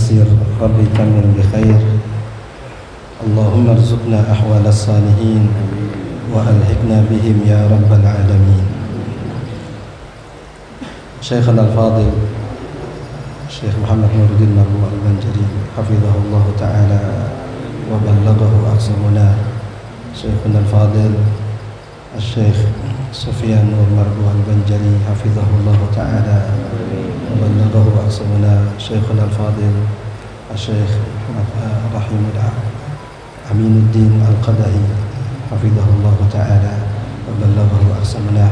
يسر ربي تمم بخير اللهم ارزقنا أحوال الصالحين وألحقنا بهم يا رب العالمين. شيخنا الفاضل الشيخ محمد نور الدين مربوع البنجري حفظه الله تعالى وبلغه أقصى مناه. شيخنا الفاضل الشيخ سفيان نور مربوع البنجري حفظه الله تعالى وبلغه أقصى مناه. شيخنا الفاضل الشيخ رحيم أمين الدين القدهي حفظه Allah Ta'ala wa ballaghahu aqsa manah.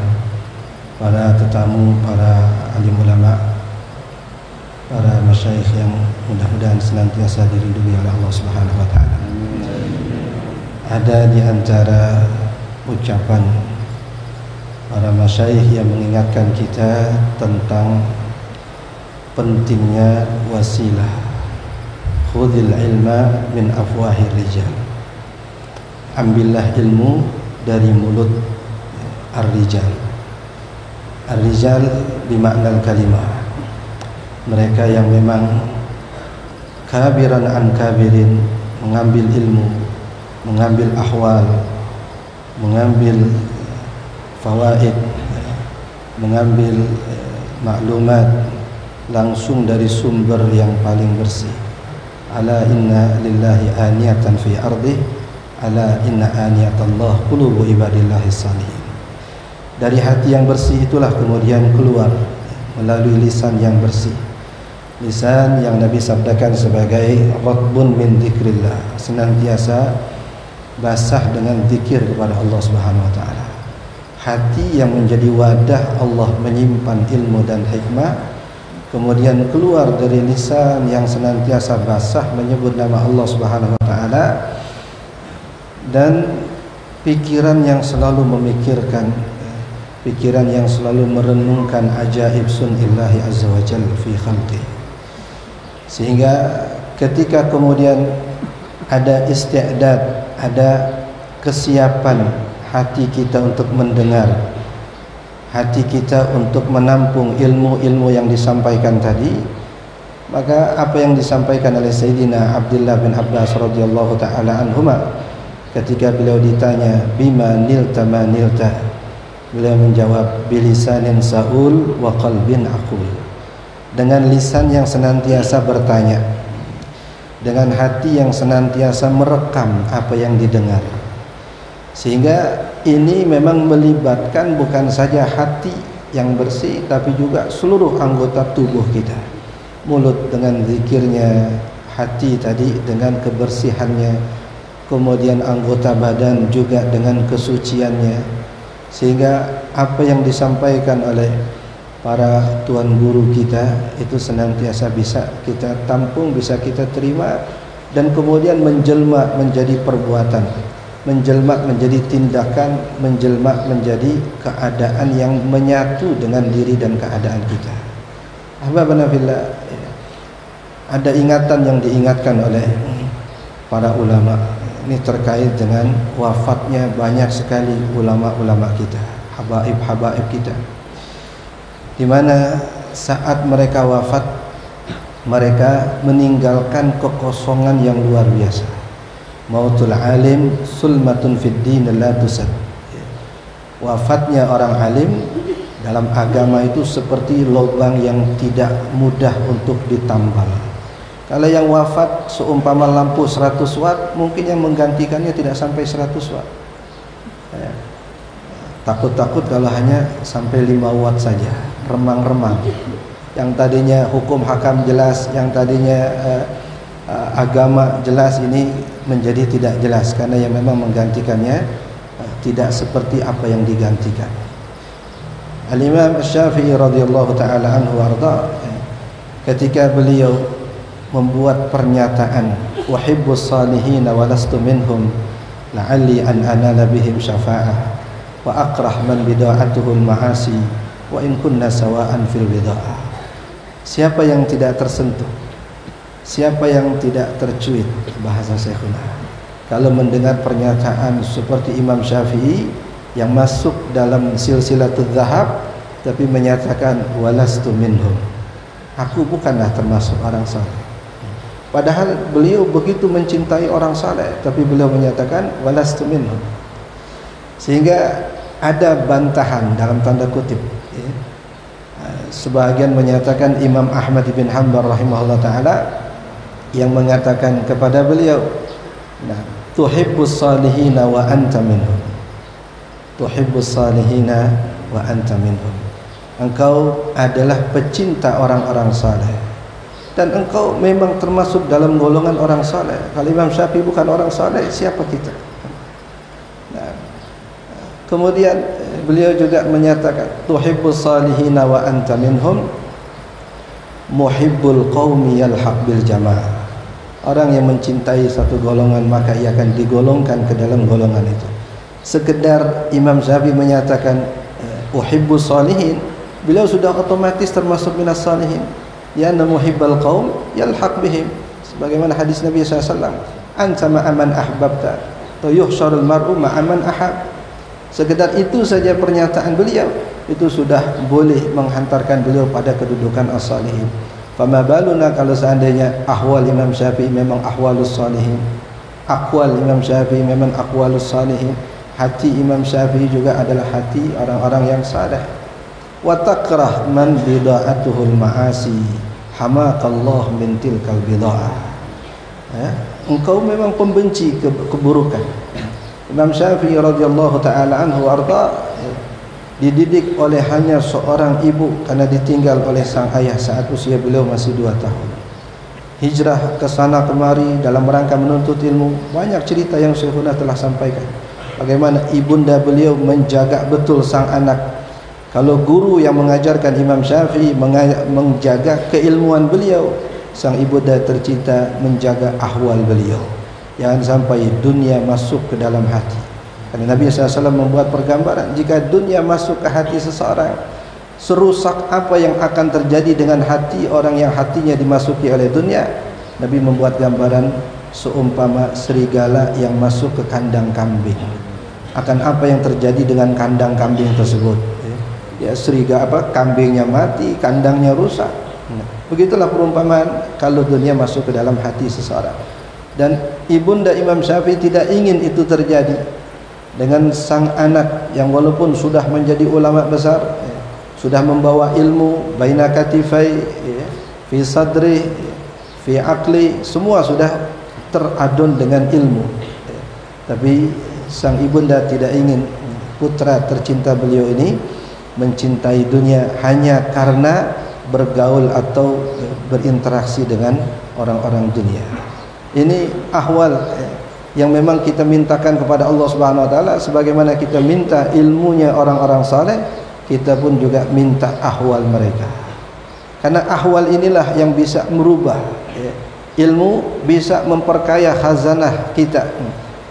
Para tetamu, para alim ulama, para masyayikh yang mudah-mudahan senantiasa dilindungi oleh Allah Subhanahu wa taala. Ada di antara ucapan para masyayikh yang mengingatkan kita tentang pentingnya wasilah. Khudhil ilma min afwahir rijal. Ambillah ilmu dari mulut ar-rijal. Ar-rijal bimakna kalimah. Mereka yang memang kabiran an kabirin, mengambil ilmu, mengambil ahwal, mengambil fawaid, mengambil maklumat langsung dari sumber yang paling bersih. Ala inna lillahi aniyatan fi ardih, ala inna aniyatallah qulubu ibadillahi salihin. Dari hati yang bersih itulah kemudian keluar melalui lisan yang bersih. Lisan yang Nabi sabdakan sebagai ratbun min dzikrillah, senantiasa basah dengan zikir kepada Allah Subhanahu wa taala. Hati yang menjadi wadah Allah menyimpan ilmu dan hikmah, kemudian keluar dari lisan yang senantiasa basah menyebut nama Allah Subhanahu wa taala, dan pikiran yang selalu memikirkan, pikiran yang selalu merenungkan ajaib sunillahi azza wa jalla fi khalqi. Sehingga ketika kemudian ada isti'dad, ada kesiapan hati kita untuk mendengar, hati kita untuk menampung ilmu-ilmu yang disampaikan tadi, maka apa yang disampaikan oleh Sayyidina Abdullah bin Abbas radhiyallahu taala anhuma ketika beliau ditanya bima nilta ma nilta, beliau menjawab bilisanin saul wa qalbin aqul. Dengan lisan yang senantiasa bertanya, dengan hati yang senantiasa merekam apa yang didengar. Sehingga ini memang melibatkan bukan saja hati yang bersih, tapi juga seluruh anggota tubuh kita. Mulut dengan zikirnya, hati tadi dengan kebersihannya, kemudian anggota badan juga dengan kesuciannya. Sehingga apa yang disampaikan oleh para tuan guru kita itu senantiasa bisa kita tampung, bisa kita terima, dan kemudian menjelma menjadi perbuatan, menjelma menjadi tindakan, menjelma menjadi keadaan yang menyatu dengan diri dan keadaan kita. Ahbabana fillah, ada ingatan yang diingatkan oleh para ulama. Ini terkait dengan wafatnya banyak sekali ulama-ulama kita, habaib-habaib kita, di mana saat mereka wafat, mereka meninggalkan kekosongan yang luar biasa. Mautul alim sulmatun fid din la tusad. Wafatnya orang alim dalam agama itu seperti lubang yang tidak mudah untuk ditambal. Kalau yang wafat seumpama lampu 100 watt, mungkin yang menggantikannya tidak sampai 100 watt. Takut-takut kalau hanya sampai 5 watt saja, remang-remang. Yang tadinya hukum hakam jelas, yang tadinya agama jelas, ini menjadi tidak jelas karena yang memang menggantikannya tidak seperti apa yang digantikan. Al-Imam Asy-Syafi'i radhiyallahu taala anhu warda, ketika beliau membuat pernyataan wahibbus salihin wa lastu minhum la'alli an anala bihim syafa'ah wa akrah man bida'atuhul ma'asi wa in kunna sawa'an fil bida'ah. Siapa yang tidak tersentuh, siapa yang tidak tercuit, bahasa Syekhuna, kalau mendengar pernyataan seperti Imam Syafi'i yang masuk dalam silsilatul dhahab tapi menyatakan walastu minhum, aku bukanlah termasuk orang saleh, Padahal beliau begitu mencintai orang saleh, tapi beliau menyatakan walastu minhum. Sehingga ada bantahan dalam tanda kutip, ya. Sebahagian menyatakan Imam Ahmad bin Hanbal rahimahullah taala yang mengatakan kepada beliau, nah, tuhibbus salihina wa anta minhum. Tuhibbus salihina wa anta minhum. Engkau adalah pecinta orang-orang saleh dan engkau memang termasuk dalam golongan orang saleh. Kalau Imam Syafi'i bukan orang saleh, siapa kita? Nah, kemudian beliau juga menyatakan tuhibbus salihina wa anta minhum, muhibbul qaumi yalhaq bil jamaah. Orang yang mencintai satu golongan maka ia akan digolongkan ke dalam golongan itu. Sekedar Imam Syafi'i menyatakan uhibbus salihin, beliau sudah otomatis termasuk minas salihin. Ya muhibbal qaum yalhaq bihim, sebagaimana hadis Nabi SAW, anta ma'aman ahbabta atau yuhsyarul mar'u ma'aman ahab. Sekedar itu saja pernyataan beliau itu sudah boleh menghantarkan beliau pada kedudukan as-salihin. Fama baluna kalau seandainya ahwal Imam Syafi'i memang ahwalus salihin, aqwal Imam Syafi'i memang aqwalus salihin, hati Imam Syafi'i juga adalah hati orang-orang yang saleh. Wa takrah man bida'atuhul ma'asi hamaqallah min tilkal bida'ah. Ya, engkau memang pembenci keburukan. Imam Syafi'i radhiyallahu taala anhu arda dididik oleh hanya seorang ibu karena ditinggal oleh sang ayah saat usia beliau masih 2 tahun. Hijrah ke sana kemari dalam rangka menuntut ilmu. Banyak cerita yang Syekhuna telah sampaikan. Bagaimana ibunda beliau menjaga betul sang anak. Kalau guru yang mengajarkan Imam Syafi'i menjaga keilmuan beliau, sang ibunda tercinta menjaga ahwal beliau. Jangan sampai dunia masuk ke dalam hati. Karena Nabi SAW membuat pergambaran, jika dunia masuk ke hati seseorang, serusak apa yang akan terjadi dengan hati orang yang hatinya dimasuki oleh dunia. Nabi membuat gambaran seumpama serigala yang masuk ke kandang kambing. Akan apa yang terjadi dengan kandang kambing tersebut? Ya, kambingnya mati, kandangnya rusak. Begitulah perumpamaan kalau dunia masuk ke dalam hati seseorang. Dan ibunda Imam Syafi'i tidak ingin itu terjadi dengan sang anak yang walaupun sudah menjadi ulama besar, sudah membawa ilmu baina katifai, fi sadri, fi aqli, semua sudah teradun dengan ilmu. Tapi sang ibunda tidak ingin putra tercinta beliau ini mencintai dunia hanya karena bergaul atau berinteraksi dengan orang-orang dunia. Ini ahwal yang memang kita mintakan kepada Allah Subhanahu wa taala, sebagaimana kita minta ilmunya orang-orang saleh, kita pun juga minta ahwal mereka. Karena ahwal inilah yang bisa merubah. Ilmu bisa memperkaya khazanah kita,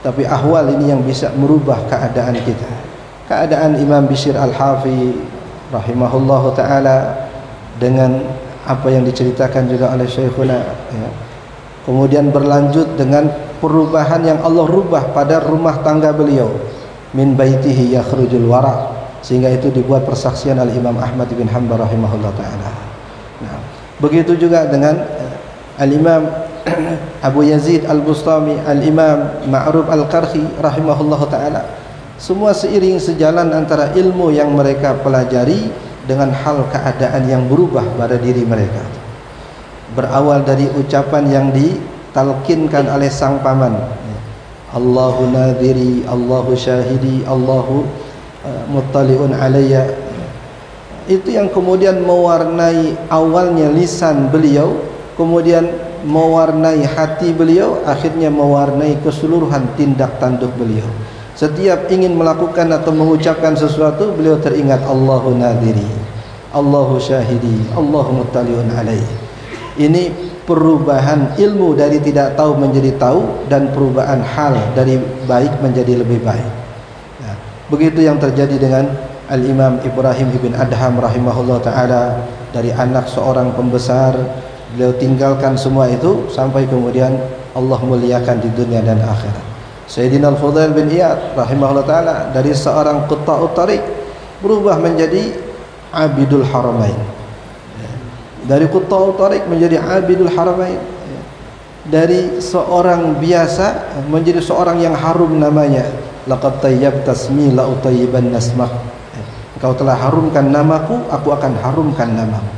tapi ahwal ini yang bisa merubah keadaan kita. Keadaan Imam Bishr Al-Hafi rahimahullahu taala dengan apa yang diceritakan juga oleh Syekhuna, ya. Kemudian berlanjut dengan perubahan yang Allah rubah pada rumah tangga beliau, min baitihi yakhrujul wara, sehingga itu dibuat persaksian oleh Imam Ahmad bin Hanbal rahimahullah taala. Nah, begitu juga dengan Al-Imam Abu Yazid Al-Bustami, Al-Imam Ma'ruf Al-Qarhi rahimahullah taala. Semua seiring sejalan antara ilmu yang mereka pelajari dengan hal keadaan yang berubah pada diri mereka. Berawal dari ucapan yang ditalkinkan oleh sang paman, Allahu nadhiri, Allahu syahidi, Allahu muttali'un alayya. Itu yang kemudian mewarnai awalnya lisan beliau, kemudian mewarnai hati beliau, akhirnya mewarnai keseluruhan tindak tanduk beliau. Setiap ingin melakukan atau mengucapkan sesuatu, beliau teringat Allahu nadhiri, Allahu syahidi, Allahu muttali'un alayya. Ini perubahan ilmu dari tidak tahu menjadi tahu, dan perubahan hal dari baik menjadi lebih baik. Nah, begitu yang terjadi dengan Al-Imam Ibrahim ibn Adham rahimahullah ta'ala. Dari anak seorang pembesar, beliau tinggalkan semua itu sampai kemudian Allah muliakan di dunia dan akhirat. Sayyidina Al-Fudail bin Iyad rahimahullah ta'ala dari seorang qutta'ut tariq berubah menjadi abidul haramain. Dari qutta'ut tariq menjadi abidul haramain. dari seorang biasa menjadi seorang yang harum namanya. Laqad tayyabta tasmi la utayyiban nasmak. Engkau telah harumkan namaku, aku akan harumkan namamu.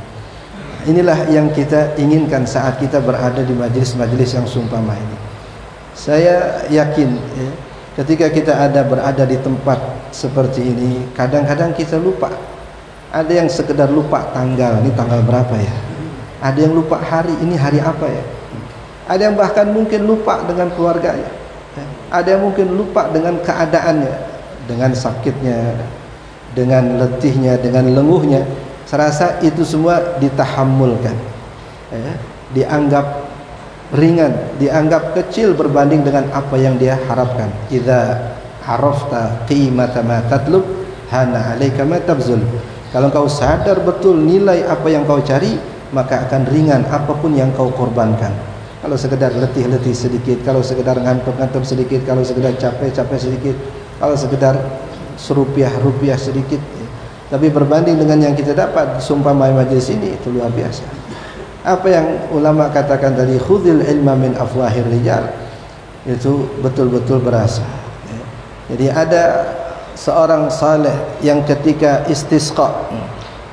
Inilah yang kita inginkan saat kita berada di majelis-majelis yang seumpama ini. Saya yakin ketika kita berada di tempat seperti ini, kadang-kadang kita lupa. Ada yang sekedar lupa tanggal, ini tanggal berapa ya? Ada yang lupa hari, ini hari apa ya? Ada yang bahkan mungkin lupa dengan keluarganya. Ada yang mungkin lupa dengan keadaannya, dengan sakitnya, dengan letihnya, dengan lenguhnya. Saya rasa itu semua ditahammulkan, dianggap ringan, dianggap kecil berbanding dengan apa yang dia harapkan. Idza arafta qimata ma tatlub hana 'alaika ma tabzul. Kalau kau sadar betul nilai apa yang kau cari, maka akan ringan apapun yang kau korbankan. Kalau sekedar letih-letih sedikit, kalau sekedar ngantuk-ngantuk sedikit, kalau sekedar capek-capek sedikit, kalau sekedar serupiah-rupiah sedikit, tapi berbanding dengan yang kita dapat seumpama majelis ini, itu luar biasa. Apa yang ulama katakan tadi, khudhil ilma min afwahir rijal, itu betul-betul berasa. Jadi ada seorang saleh yang ketika istisqa,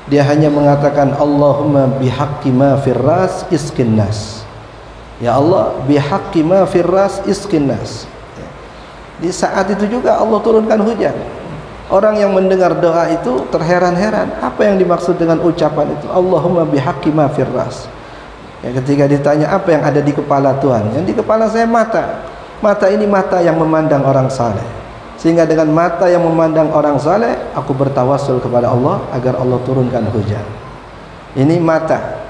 dia hanya mengatakan Allahumma bihaqqi ma firras isqin nas. Ya Allah, bihaqqi ma firras isqin nas. Di saat itu juga Allah turunkan hujan. Orang yang mendengar doa itu terheran-heran, apa yang dimaksud dengan ucapan itu? Allahumma bihaqqi ma firras. Ya, ketika ditanya apa yang ada di kepala Tuhan, yang di kepala saya mata. Mata ini mata yang memandang orang saleh. Sehingga dengan mata yang memandang orang saleh, aku bertawassul kepada Allah agar Allah turunkan hujan. Ini mata,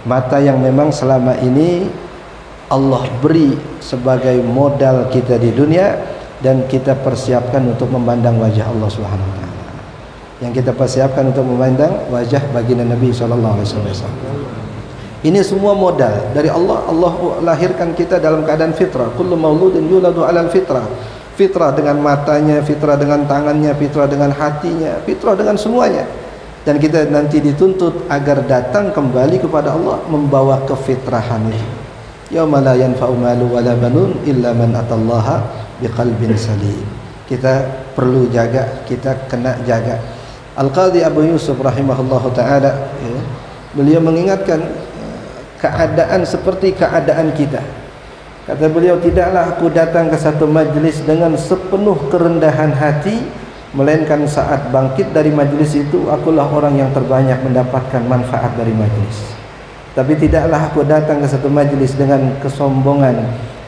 mata yang memang selama ini Allah beri sebagai modal kita di dunia, dan kita persiapkan untuk memandang wajah Allah Subhanahu wa taala. Yang kita persiapkan untuk memandang wajah baginda Nabi sallallahu alaihi wasallam. Ini semua modal dari Allah. Allah lahirkan kita dalam keadaan fitrah. Kullu mauludin yuladu 'alal fitrah. Fitrah dengan matanya, fitrah dengan tangannya, fitrah dengan hatinya, fitrah dengan semuanya. Dan kita nanti dituntut agar datang kembali kepada Allah membawa kefitrahan itu. Yauma la yanfa'u malu wala banun illa man atallaha biqalbin salim. Kita perlu jaga, kita kena jaga. Al-Qadhi Abu Yusuf rahimahullahu taala, beliau mengingatkan keadaan seperti keadaan kita. Kata beliau, tidaklah aku datang ke satu majlis dengan sepenuh kerendahan hati, melainkan saat bangkit dari majlis itu akulah orang yang terbanyak mendapatkan manfaat dari majlis. Tapi tidaklah aku datang ke satu majlis dengan kesombongan,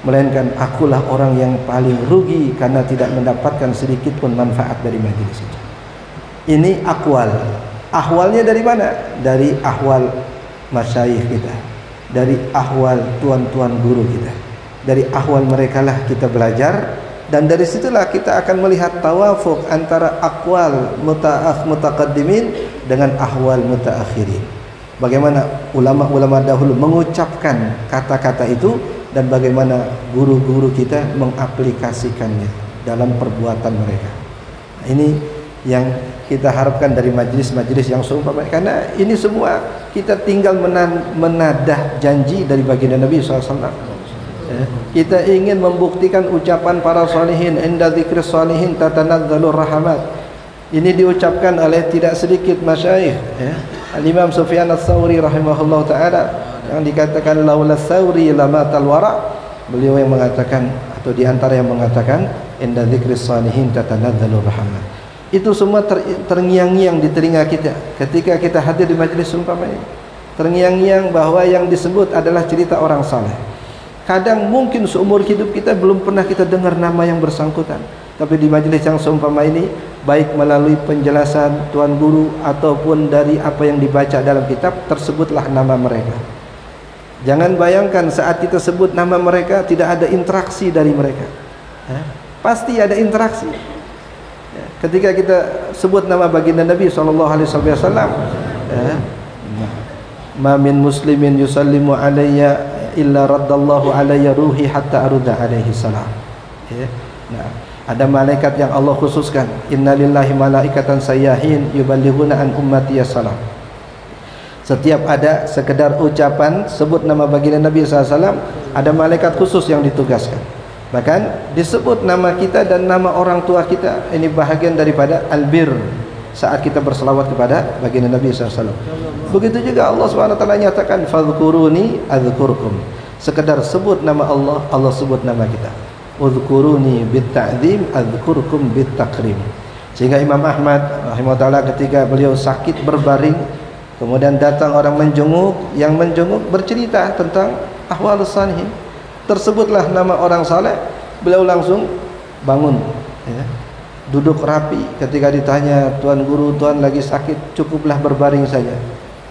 melainkan akulah orang yang paling rugi karena tidak mendapatkan sedikit pun manfaat dari majlis itu. Ini akwal. Ahwalnya dari mana? Dari ahwal masyayikh kita, dari ahwal tuan-tuan guru kita. Dari ahwal mereka lah kita belajar, dan dari situlah kita akan melihat tawafuk antara akwal mutaqaddimin dengan ahwal mutaakhirin. Bagaimana ulama-ulama dahulu mengucapkan kata-kata itu, dan bagaimana guru-guru kita mengaplikasikannya dalam perbuatan mereka. Nah, ini yang kita harapkan dari majlis-majlis yang seumpama, karena ini semua kita tinggal menadah janji dari baginda Nabi SAW. Kita ingin membuktikan ucapan para salihin, inda dzikri salihin tatanazzalur rahmat. Ini diucapkan oleh tidak sedikit masyayikh, Al-Imam Sufyan Ats-Tsauri rahimahullah taala, yang dikatakan laula Tsauri lama talwara. Beliau yang mengatakan, atau diantara yang mengatakan, inda dzikri salihin tatanazzalur rahmat. Itu semua terngiang-ngiang di telinga kita ketika kita hadir di majlis umpama ini. Terngiang-ngiang bahwa yang disebut adalah cerita orang saleh. Kadang mungkin seumur hidup kita belum pernah kita dengar nama yang bersangkutan, tapi di majelis yang seumpama ini, baik melalui penjelasan tuan guru ataupun dari apa yang dibaca dalam kitab, tersebutlah nama mereka. Jangan bayangkan saat kita sebut nama mereka tidak ada interaksi dari mereka. Pasti ada interaksi. Ketika kita sebut nama baginda Nabi SAW, ma min muslimin yusallimu alayya illa raddallahu alayya ruhi hatta arudda alaihi salam. Nah, ada malaikat yang Allah khususkan, innalillahi malaikatan sayyahin yuballighuna an ummati salam. Setiap ada sekedar ucapan sebut nama baginda Nabi SAW, ada malaikat khusus yang ditugaskan. Bahkan disebut nama kita dan nama orang tua kita. Ini bahagian daripada albir saat kita berselawat kepada baginda Nabi SAW. Begitu juga Allah SWT nyatakan fadhkuruni adzkurkum. Sekedar sebut nama Allah, Allah sebut nama kita. Udhkuruni bitta'zim adzkurkum bittakrim. Sehingga Imam Ahmad rahimahullah ketika beliau sakit berbaring, kemudian datang orang menjenguk, yang menjenguk bercerita tentang ahwalus salihin. Tersebutlah nama orang saleh, beliau langsung bangun, ya, duduk rapi. Ketika ditanya, tuan guru, tuan lagi sakit, cukuplah berbaring saja.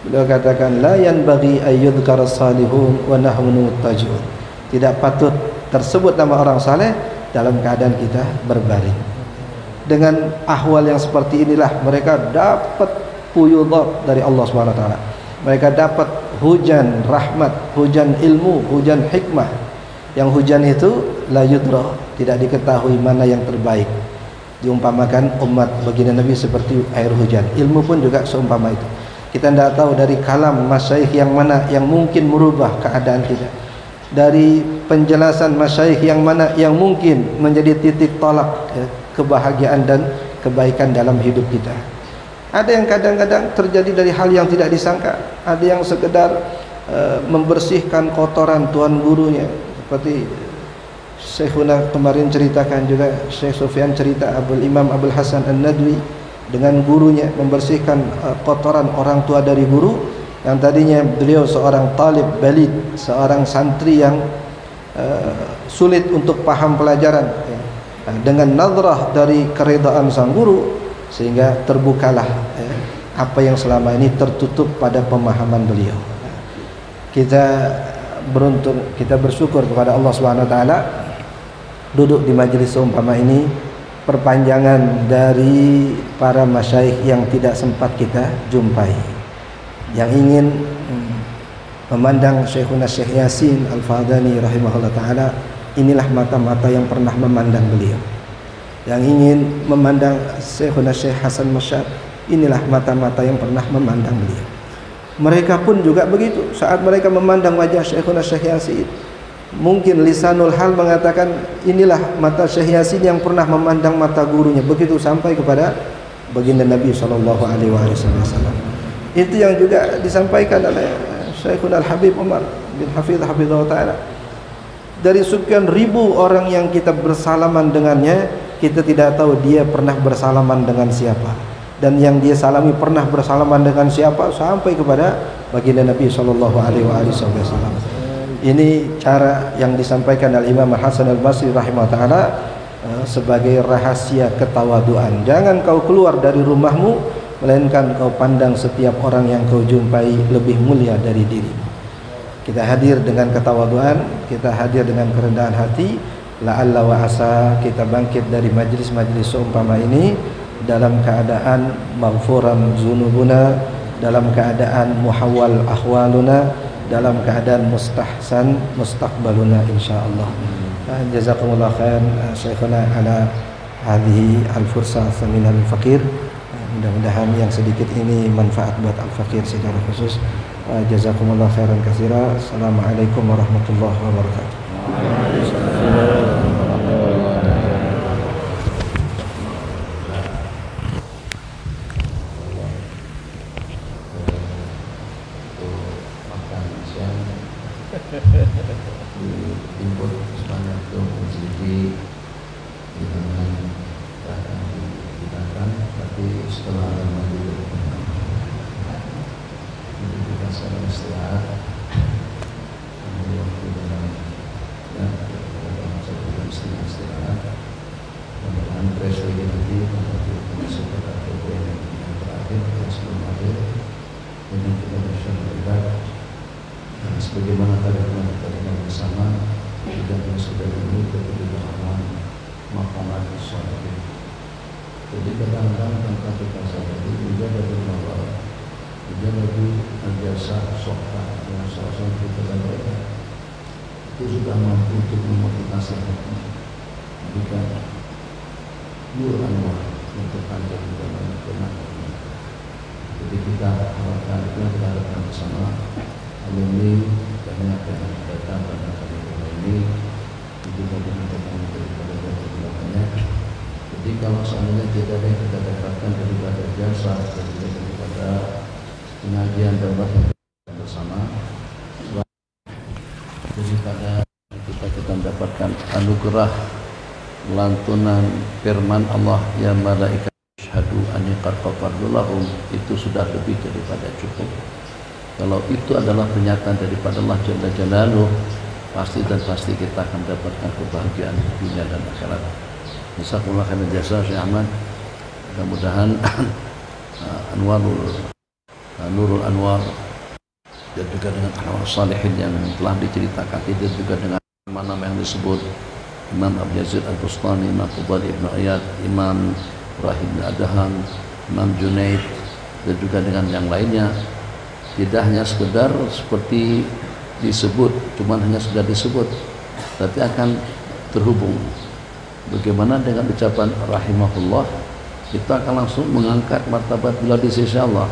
Beliau katakan, la yanbaghi ayyudhkara salihun wa nahnu mutajun. Tidak patut tersebut nama orang saleh dalam keadaan kita berbaring. Dengan ahwal yang seperti inilah mereka dapat fuyudat dari Allah SWT. Mereka dapat hujan rahmat, hujan ilmu, hujan hikmah. Yang hujan itu la yudra, tidak diketahui mana yang terbaik. Diumpamakan umat baginda Nabi seperti air hujan. Ilmu pun juga seumpama itu. Kita tidak tahu dari kalam masyaikh yang mana yang mungkin merubah keadaan kita. Dari penjelasan masyaikh yang mana yang mungkin menjadi titik tolak, ya, kebahagiaan dan kebaikan dalam hidup kita. Ada yang kadang-kadang terjadi dari hal yang tidak disangka. Ada yang sekedar membersihkan kotoran tuan gurunya, seperti Syekhuna kemarin ceritakan juga, Syekh Sufyan cerita Imam Abdul Hasan An-Nadwi dengan gurunya membersihkan kotoran orang tua dari guru yang tadinya beliau seorang talib balid, seorang santri yang sulit untuk paham pelajaran, ya. Dengan nazrah dari keredaan sang guru sehingga terbukalah, ya, apa yang selama ini tertutup pada pemahaman beliau. Kita beruntung, kita bersyukur kepada Allah Subhanahu wa taala duduk di majelis seumpama ini, perpanjangan dari para masyaikh yang tidak sempat kita jumpai, yang ingin memandang Syekhuna Syekh Yasin Al-Fadani rahimahullah ta'ala. Inilah mata-mata yang pernah memandang beliau. Yang ingin memandang Syekhuna Syekh Hasan Masyad, inilah mata-mata yang pernah memandang beliau. Mereka pun juga begitu. Saat mereka memandang wajah Syekhuna Syekh Yasin, mungkin lisanul hal mengatakan inilah mata Syekh Yasin yang pernah memandang mata gurunya. Begitu sampai kepada baginda Nabi SAW. Itu yang juga disampaikan oleh Syekhuna Al-Habib Umar bin Hafidh Hafidhahullah ta'ala. Dari sekian ribu orang yang kita bersalaman dengannya, kita tidak tahu dia pernah bersalaman dengan siapa, dan yang dia salami pernah bersalaman dengan siapa, sampai kepada baginda Nabi SAW. Ini cara yang disampaikan oleh Imam Hasan Al-Basri rahimahullah ta'ala sebagai rahasia ketawaduan. Jangan kau keluar dari rumahmu melainkan kau pandang setiap orang yang kau jumpai lebih mulia dari dirimu. Kita hadir dengan ketawaduan, kita hadir dengan kerendahan hati. La'alla wa asa kita bangkit dari majlis-majlis seumpama ini dalam keadaan maghfuran dzunubuna, dalam keadaan muhawwal ahwaluna, dalam keadaan mustahsan mustaqbaluna insyaallah. Jazakumullah khairan Syekhuna ala hadhihi al-fursa min al-faqir. Mudah-mudahan yang sedikit ini manfaat buat al-faqir secara khusus. Jazakumullah khairan katsira. Assalamualaikum warahmatullahi wabarakatuh. Input sebanyak 20 sedikit dengan akan digunakan, tapi setelah Ramadan kita sekarang istirahat, kemudian kita dan kita istirahat, kemudian fresh lagi nanti untuk masuk ke poin yang terakhir yang sebelum akhir, dan kita bersyukur. Dan sebagaimana tadi kita dengar bersama, kita sudah menuju kepada amal makanan sholat. Jadi kadang-kadang tentang kita sahabat itu juga dari awal, juga lagi jasa sholat yang seharusnya kita sampaikan itu sudah mampu untuk memotivasi hati. Jika nur anwar untuk panjang dalam kenangan. Jadi kita harapkan bersama alumni banyak yang datang pada kali ini itu teman-teman daripada banyak. Jadi kalau seandainya tidak ada yang kita dapatkan daripada jasa daripada pengajian dapat bersama, daripada kita mendapatkan anugerah lantunan firman Allah ya malaikat syahadu anni qad ghafartu lahum, itu sudah lebih daripada cukup. Kalau itu adalah pernyataan daripada Allah Jalla Jalaluhu, pasti kita akan mendapatkan kebahagiaan dunia dan akhirat. Jazakumullah khairan jasa Syekh Ahmad. Mudah-mudahan Nurul Anwar dan juga dengan Anwar Salihin yang telah diceritakan, itu juga dengan nama-nama yang disebut Imam Abu Yazid Al-Bustami, Imam Fudhal Ibn Iyad, Imam Ibrahim Al-Adham, Imam Junaid, dan juga dengan yang lainnya. Tidak hanya sekedar seperti disebut, cuma hanya sudah disebut, tapi akan terhubung. Bagaimana dengan ucapan rahimahullah, kita akan langsung mengangkat martabat beliau di sisi Allah.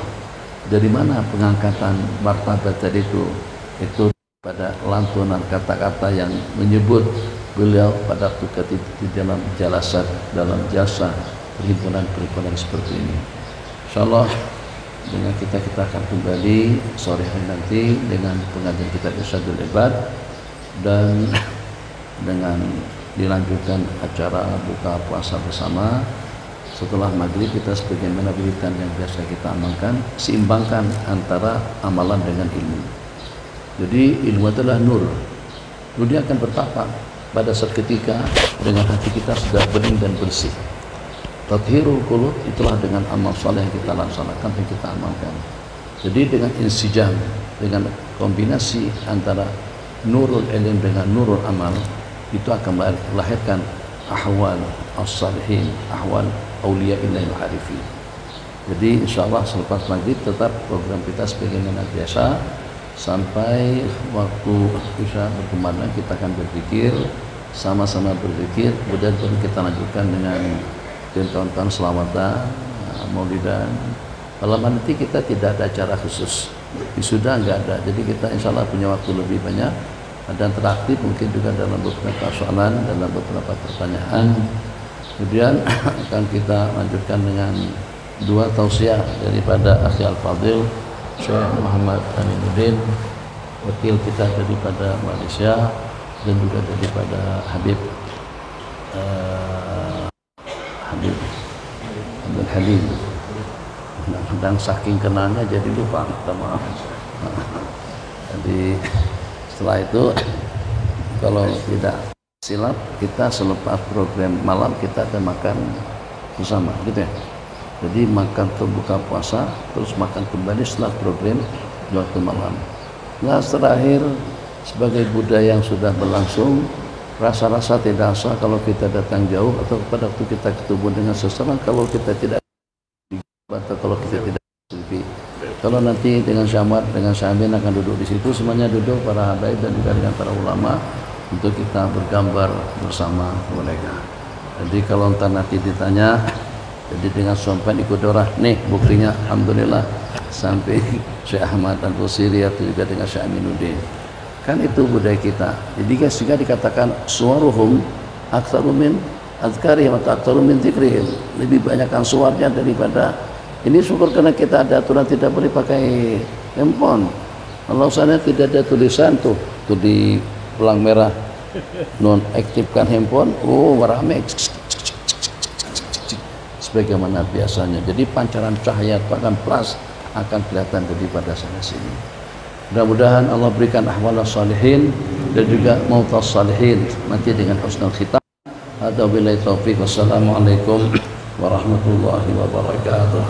Dari mana pengangkatan martabat tadi itu? Itu pada lantunan kata-kata yang menyebut beliau pada waktu di dalam jalasat, dalam jasa perhimpunan seperti ini. Insyaallah dengan kita akan kembali sore hari nanti dengan pengajian kita Irsyadul Ibad, dan dengan dilanjutkan acara buka puasa bersama. Setelah maghrib kita sebagaimana beritan yang biasa kita amalkan, seimbangkan antara amalan dengan ilmu. Jadi ilmu adalah nur. Dunia akan bertapa pada saat ketika dengan hati kita sudah bening dan bersih. Tathhirul qulub itulah dengan amal saleh yang kita laksanakan dan kita amalkan. Jadi dengan insijam, dengan kombinasi antara nurul ilm dengan nurul amal, itu akan melahirkan ahwal as-salihin, ahwal auliya illahi al-arifin. Jadi insyaallah selepas maghrib tetap program kita sebagaimana biasa sampai waktu isya berkumandang, kita akan berzikir, sama-sama berzikir, kemudian baru kita lanjutkan dengan kawan-kawan selamatan, maulidan. Kalau nanti kita tidak ada acara khusus, sudah enggak ada. Jadi kita insya Allah punya waktu lebih banyak dan teraktif mungkin juga dalam beberapa soalan, dalam beberapa pertanyaan. Kemudian akan kita lanjutkan dengan dua tausiah daripada Akhi Al-Fadil Syekh Muhammad Aminuddin, wakil kita daripada Malaysia, dan juga daripada Habib Abdul Halim. Dan saking kenalnya jadi lupa, minta maaf. Jadi setelah itu kalau tidak silap, kita selepas program malam kita ada makan bersama, gitu ya. Jadi makan terbuka puasa, terus makan kembali setelah program di waktu malam. Nah terakhir, sebagai budaya yang sudah berlangsung, rasa-rasa tidak sah kalau kita datang jauh atau pada waktu kita ketemu dengan seseorang kalau kita tidak atau kalau kita tidak selfie. Kalau nanti dengan Syamad, dengan Syamin akan duduk di situ, semuanya duduk para habaib dan juga dengan para ulama untuk kita bergambar bersama mereka. Jadi kalau entar nanti ditanya, jadi dengan suampan ikut dorah, nih buktinya alhamdulillah sampai Syekh Ahmad Al-Busiri atau juga dengan Syekh Aminuddin. Kan itu budaya kita. Jadi juga dikatakan suwaruhum aktsaru min azkarihim atau aktsaru min dzikrihim. Lebih banyakkan suaranya daripada ini. Syukur karena kita ada aturan tidak boleh pakai handphone. Kalau sana tidak ada tulisan tuh di pelang merah non aktifkan handphone, rame sebagaimana biasanya. Jadi pancaran cahaya bahkan plus akan kelihatan daripada sana sini. Mudah-mudahan Allah berikan ahwal salihin dan juga mautas salihin nanti dengan husnul khitam. Ada billahi taufiq. Wassalamualaikum warahmatullahi wabarakatuh.